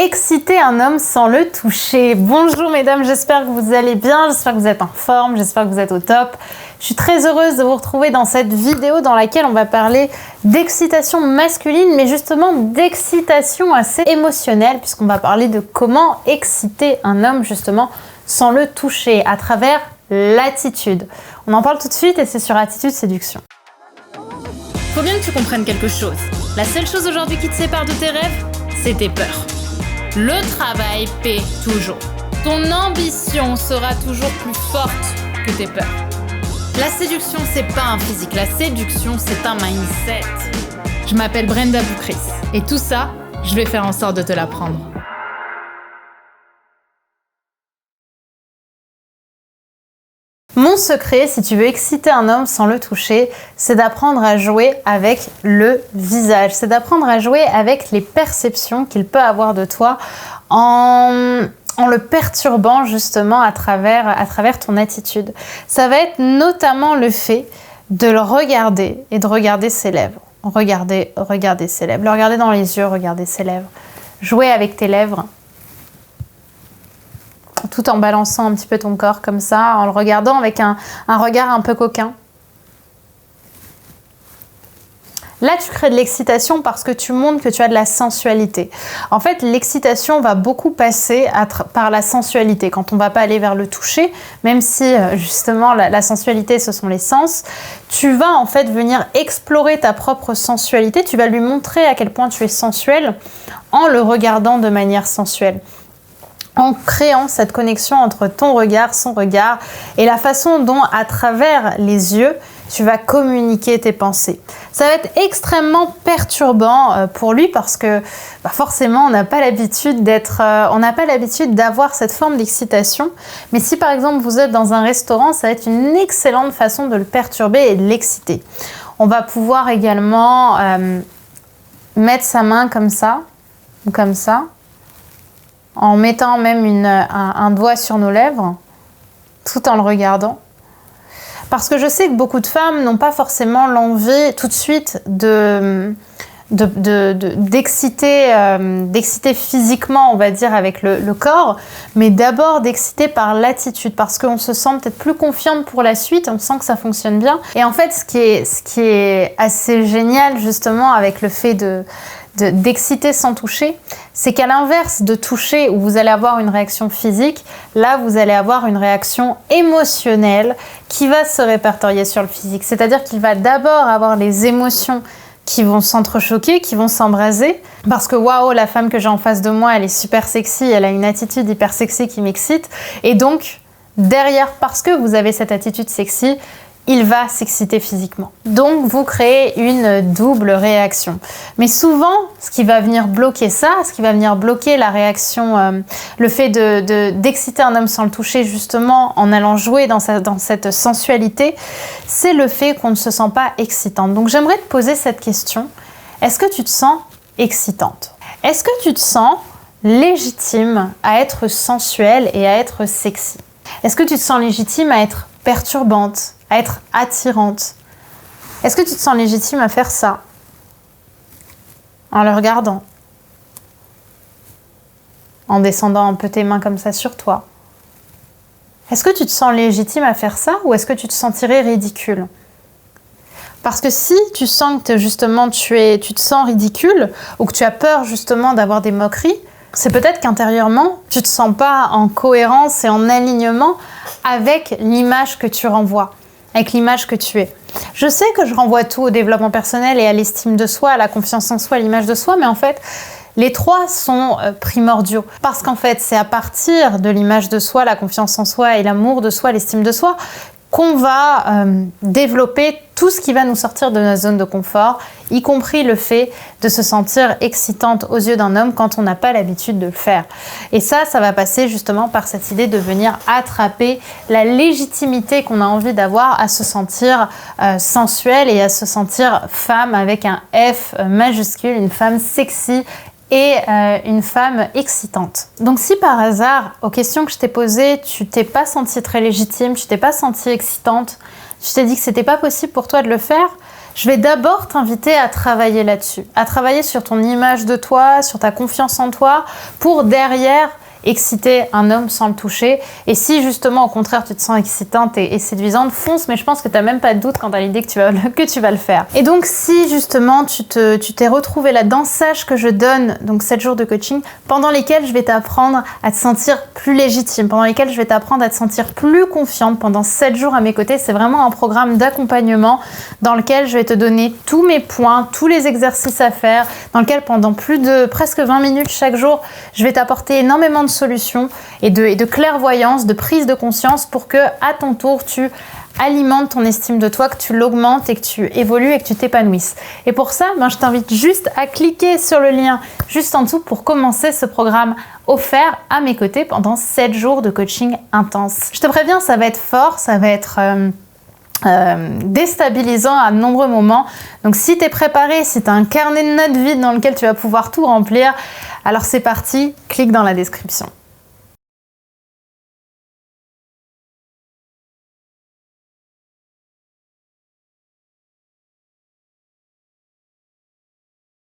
Exciter un homme sans le toucher. Bonjour mesdames, j'espère que vous allez bien, j'espère que vous êtes en forme, j'espère que vous êtes au top. Je suis très heureuse de vous retrouver dans cette vidéo dans laquelle on va parler d'excitation masculine, mais justement d'excitation assez émotionnelle, puisqu'on va parler de comment exciter un homme justement sans le toucher, à travers l'attitude. On en parle tout de suite et c'est sur Attitude Séduction. Faut bien que tu comprennes quelque chose. La seule chose aujourd'hui qui te sépare de tes rêves, c'est tes peurs. Le travail paie toujours. Ton ambition sera toujours plus forte que tes peurs. La séduction, c'est pas un physique. La séduction, c'est un mindset. Je m'appelle Brenda Boukris. Et tout ça, je vais faire en sorte de te l'apprendre. Mon secret, si tu veux exciter un homme sans le toucher, c'est d'apprendre à jouer avec le visage. C'est d'apprendre à jouer avec les perceptions qu'il peut avoir de toi en le perturbant justement à travers ton attitude. Ça va être notamment le fait de le regarder et de regarder ses lèvres. Regarder ses lèvres. Le regarder dans les yeux, regarder ses lèvres. Jouer avec tes lèvres. Tout en balançant un petit peu ton corps comme ça, en le regardant avec un regard un peu coquin. Là, tu crées de l'excitation parce que tu montres que tu as de la sensualité. En fait, l'excitation va beaucoup passer par la sensualité. Quand on ne va pas aller vers le toucher, même si justement la sensualité, ce sont les sens, tu vas en fait venir explorer ta propre sensualité. Tu vas lui montrer à quel point tu es sensuel en le regardant de manière sensuelle. En créant cette connexion entre ton regard, son regard et la façon dont, à travers les yeux, tu vas communiquer tes pensées. Ça va être extrêmement perturbant pour lui parce que forcément, on n'a pas l'habitude d'avoir cette forme d'excitation. Mais si par exemple, vous êtes dans un restaurant, ça va être une excellente façon de le perturber et de l'exciter. On va pouvoir également mettre sa main comme ça, ou comme ça, en mettant même un doigt sur nos lèvres, tout en le regardant. Parce que je sais que beaucoup de femmes n'ont pas forcément l'envie tout de suite d'exciter physiquement, on va dire, avec le corps, mais d'abord d'exciter par l'attitude, parce qu'on se sent peut-être plus confiante pour la suite, on sent que ça fonctionne bien. Et en fait, ce qui est assez génial justement avec le fait d'exciter sans toucher, c'est qu'à l'inverse de toucher où vous allez avoir une réaction physique, là vous allez avoir une réaction émotionnelle qui va se répertorier sur le physique. C'est-à-dire qu'il va d'abord avoir les émotions qui vont s'entrechoquer, qui vont s'embraser, parce que waouh, la femme que j'ai en face de moi, elle est super sexy, elle a une attitude hyper sexy qui m'excite, et donc derrière, parce que vous avez cette attitude sexy, il va s'exciter physiquement. Donc, vous créez une double réaction. Mais souvent, ce qui va venir bloquer ça, ce qui va venir bloquer la réaction, le fait d'exciter un homme sans le toucher, justement, en allant jouer dans cette sensualité, c'est le fait qu'on ne se sent pas excitante. Donc, j'aimerais te poser cette question. Est-ce que tu te sens excitante? Est-ce que tu te sens légitime à être sensuelle et à être sexy? Est-ce que tu te sens légitime à être perturbante, à être attirante? Est-ce que tu te sens légitime à faire ça? En le regardant. En descendant un peu tes mains comme ça sur toi. Est-ce que tu te sens légitime à faire ça ou est-ce que tu te sentirais ridicule? Parce que si tu sens que justement tu te sens ridicule ou que tu as peur justement d'avoir des moqueries, c'est peut-être qu'intérieurement, tu ne te sens pas en cohérence et en alignement avec l'image que tu renvoies, avec l'image que tu es. Je sais que je renvoie tout au développement personnel et à l'estime de soi, à la confiance en soi, à l'image de soi, mais en fait, les trois sont primordiaux. Parce qu'en fait, c'est à partir de l'image de soi, la confiance en soi et l'amour de soi, l'estime de soi, qu'on va développer tout ce qui va nous sortir de notre zone de confort, y compris le fait de se sentir excitante aux yeux d'un homme quand on n'a pas l'habitude de le faire. Et ça va passer justement par cette idée de venir attraper la légitimité qu'on a envie d'avoir à se sentir sensuelle et à se sentir femme avec un F majuscule, une femme sexy et une femme excitante. Donc si par hasard, aux questions que je t'ai posées, tu t'es pas sentie très légitime, tu t'es pas sentie excitante, tu t'es dit que c'était pas possible pour toi de le faire, je vais d'abord t'inviter à travailler là-dessus, à travailler sur ton image de toi, sur ta confiance en toi, pour derrière exciter un homme sans le toucher. Et si justement au contraire tu te sens excitante et séduisante, fonce, mais je pense que tu n'as même pas de doute quant à l'idée que tu vas le faire. Et donc si justement tu t'es retrouvé là-dedans, sache que je donne donc 7 jours de coaching pendant lesquels je vais t'apprendre à te sentir plus légitime, pendant lesquels je vais t'apprendre à te sentir plus confiante pendant 7 jours à mes côtés. C'est vraiment un programme d'accompagnement dans lequel je vais te donner tous mes points, tous les exercices à faire, dans lequel pendant plus de presque 20 minutes chaque jour, je vais t'apporter énormément de solutions et de clairvoyance, de prise de conscience pour que à ton tour tu alimentes ton estime de toi, que tu l'augmentes et que tu évolues et que tu t'épanouisses. Et pour ça, je t'invite juste à cliquer sur le lien juste en dessous pour commencer ce programme offert à mes côtés pendant 7 jours de coaching intense. Je te préviens, ça va être fort, ça va être déstabilisant à de nombreux moments. Donc si tu es préparé, si tu as un carnet de notes vide dans lequel tu vas pouvoir tout remplir, alors c'est parti, clique dans la description.